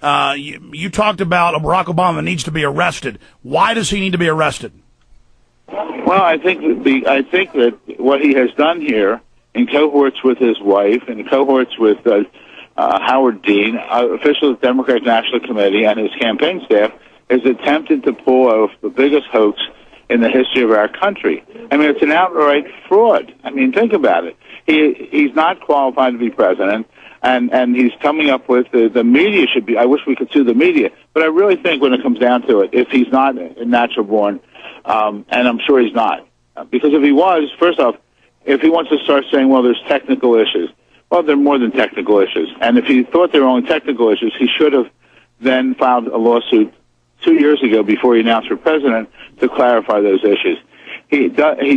You talked about Barack Obama needs to be arrested. Why does he need to be arrested? Well, I think that what he has done here in cohorts with his wife and cohorts with Howard Dean, officials of the Democratic National Committee, and his campaign staff, is attempted to pull off the biggest hoax in the history of our country. I mean, it's an outright fraud. I mean, think about it. He's not qualified to be president, and he's coming up with the media should be. I wish we could sue the media, but I really think when it comes down to it, if he's not a natural born, and I'm sure he's not, because if he was, first off, if he wants to start saying, well, there's technical issues, well, they're more than technical issues. And if he thought they were only technical issues, he should have then filed a lawsuit 2 years ago before he announced for president to clarify those issues. He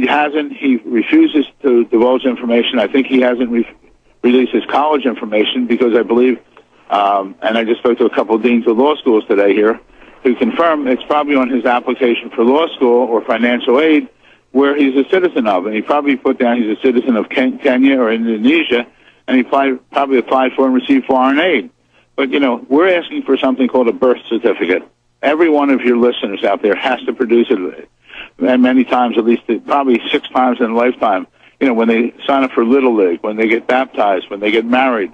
hasn't. He refuses to divulge information. I think he hasn't released his college information because I believe, and I just spoke to a couple of deans of law schools today here, who confirm it's probably on his application for law school or financial aid where he's a citizen of. And he probably put down he's a citizen of Kenya or Indonesia, and he probably applied for and received foreign aid. But, you know, we're asking for something called a birth certificate. Every one of your listeners out there has to produce it, and many times, at least probably 6 times in a lifetime. You know, when they sign up for Little League, when they get baptized, when they get married,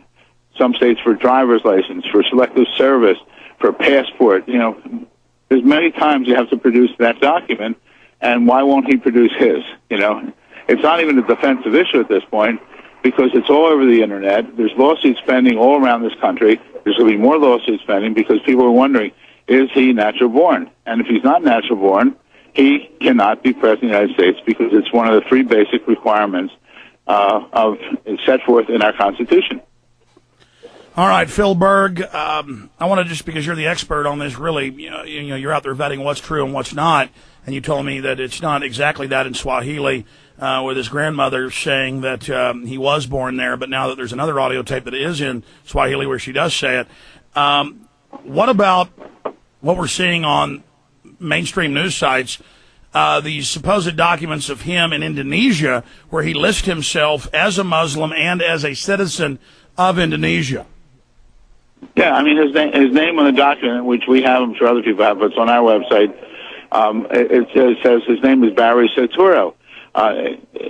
some states for driver's license, for selective service, for passport. You know, there's many times you have to produce that document, and why won't he produce his? You know, it's not even a defensive issue at this point because it's all over the internet. There's lawsuits pending all around this country. There's going to be more lawsuits pending because people are wondering, is he natural born? And if he's not natural born, he cannot be president of the United States because it's one of the 3 basic requirements set forth in our Constitution. All right, Phil Berg, I want to just, because you're the expert on this, really, you know, you're out there vetting what's true and what's not, and you told me that it's not exactly that in Swahili, with his grandmother saying that he was born there, but now that there's another audio tape that is in Swahili where she does say it. What about what we're seeing on mainstream news sites, these supposed documents of him in Indonesia where he lists himself as a Muslim and as a citizen of Indonesia? Yeah, I mean, his name on the document, which we have, I'm sure other people have, but it's on our website, it says his name is Barry Soturo,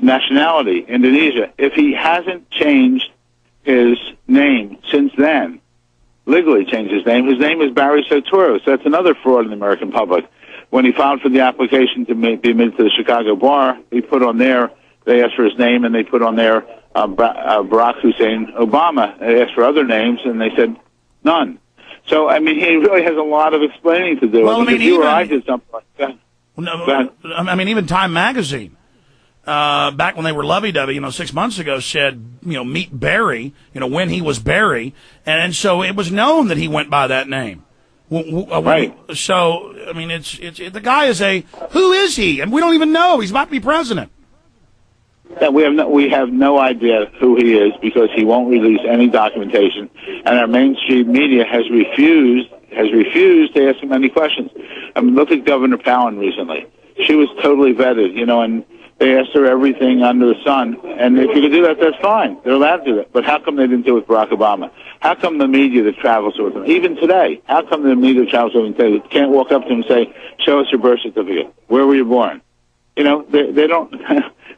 nationality, Indonesia. If he hasn't changed his name since then, legally changed his name is Barry Soturo, so that's another fraud in the American public. When he filed for the application to be admitted to the Chicago bar, he put on there, they asked for his name, and they put on there Barack Hussein Obama. They asked for other names, and they said none. So, I mean, he really has a lot of explaining to do. Well, I mean, you or I did something like that. No, I mean, even Time Magazine, back when they were lovey-dovey, 6 months ago, said, meet Barry, when he was Barry. And so it was known that he went by that name. Right. So, I mean, the guy is who is he? And we don't even know. He's about to be president. Yeah, we have no idea who he is because he won't release any documentation, and our mainstream media has refused to ask him any questions. I mean, look at Governor Palin recently. She was totally vetted, and they asked her everything under the sun. And if you could do that, that's fine. They're allowed to do that. But how come they didn't do it with Barack Obama? How come the media that travels with him, even today, how come the media that travels with him can't walk up to him and say, "Show us your birth certificate. Where were you born?" They don't.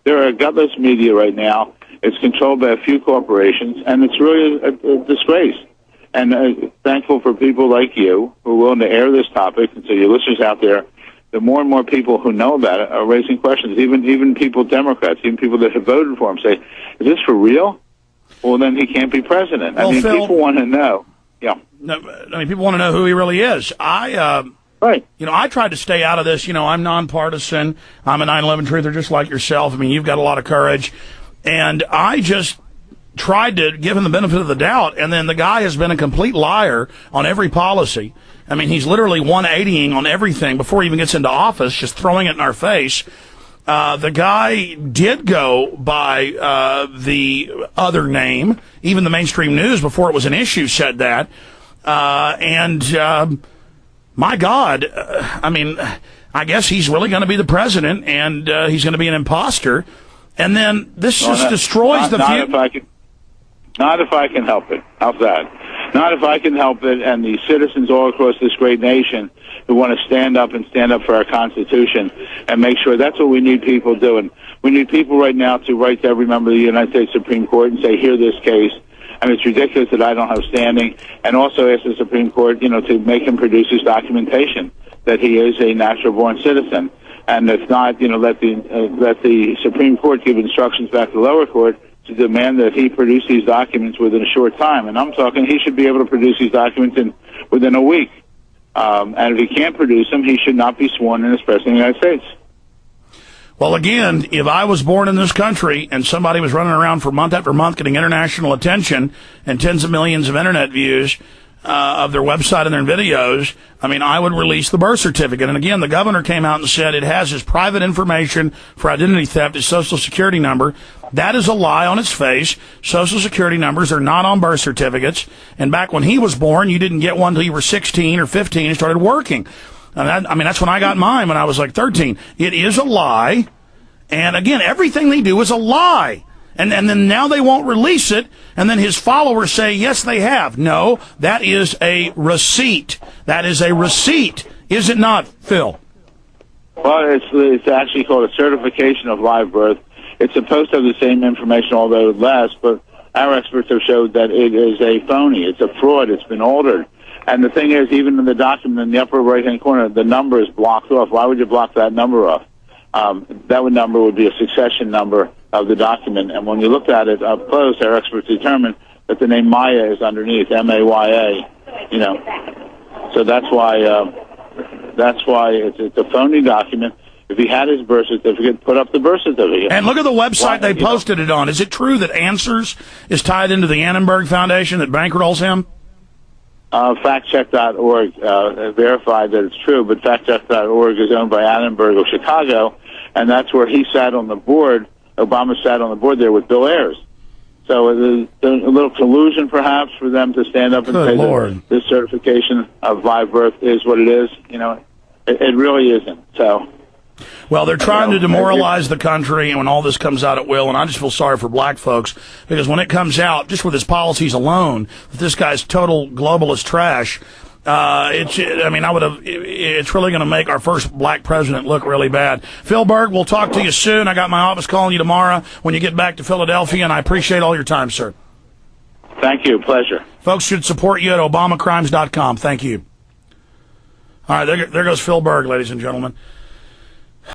They're a gutless media right now. It's controlled by a few corporations, and it's really a disgrace. And thankful for people like you who are willing to air this topic. And so your listeners out there, the more and more people who know about it are raising questions. Even people, Democrats, even people that have voted for him say, "Is this for real?" Well, then he can't be president. Well, I mean, Phil, people want to know. Yeah. No, I mean, people want to know who he really is. Right. I tried to stay out of this. I'm nonpartisan. I'm a 9/11 truther just like yourself. I mean, you've got a lot of courage. And I just tried to give him the benefit of the doubt. And then the guy has been a complete liar on every policy. I mean, he's literally 180ing on everything before he even gets into office, just throwing it in our face. The guy did go by the other name. Even the mainstream news, before it was an issue, said that. My God, I guess he's really going to be the president, and he's going to be an imposter. And then this destroys the future. Not if I can help it. How's that? Not if I can help it, and the citizens all across this great nation who want to stand up for our Constitution and make sure that's what we need people doing. We need people right now to write to every member of the United States Supreme Court and say, hear this case. I mean, it's ridiculous that I don't have standing, and also ask the Supreme Court, to make him produce his documentation that he is a natural-born citizen. And if not, let the Supreme Court give instructions back to the lower court to demand that he produce these documents within a short time. And I'm talking he should be able to produce these documents within a week. And if he can't produce them, he should not be sworn in as President of the United States. Well, again, if I was born in this country and somebody was running around for month after month getting international attention and tens of millions of internet views of their website and their videos, I mean, I would release the birth certificate. And again, the governor came out and said it has his private information for identity theft, his social security number. That is a lie on its face. Social security numbers are not on birth certificates. And back when he was born, you didn't get one until you were 16 or 15 and started working. And that's when I got mine, when I was like 13. It is a lie. And again, everything they do is a lie. And then now they won't release it. And then his followers say, yes, they have. No, that is a receipt. That is a receipt. Is it not, Phil? Well, it's actually called a certification of live birth. It's supposed to have the same information, although less, but our experts have showed that it is a phony. It's a fraud. It's been altered. And the thing is, even in the document in the upper right-hand corner, the number is blocked off. Why would you block that number off? That number would be a succession number of the document. And when you looked at it up close, our experts determined that the name Maya is underneath, M-A-Y-A. So that's why it's a phony document. If he had his birth certificate, put up the birth certificate. And look at the website they posted it on. Is it true that Answers is tied into the Annenberg Foundation that bankrolls him? Factcheck.org verified that it's true, but factcheck.org is owned by Annenberg of Chicago, and that's where he sat on the board. Obama sat on the board there with Bill Ayers. So there's a little collusion, perhaps, for them to stand up and say that this certification of live birth is what it is. It really isn't. So. Well, they're trying to demoralize the country, and when all this comes out, it will. And I just feel sorry for black folks, because when it comes out, just with his policies alone, that this guy's total globalist trash, it's really going to make our first black president look really bad. Phil Berg, we'll talk to you soon. I got my office calling you tomorrow when you get back to Philadelphia, and I appreciate all your time, sir. Thank you. Pleasure. Folks should support you at ObamaCrimes.com. Thank you. All right, there goes Phil Berg, ladies and gentlemen.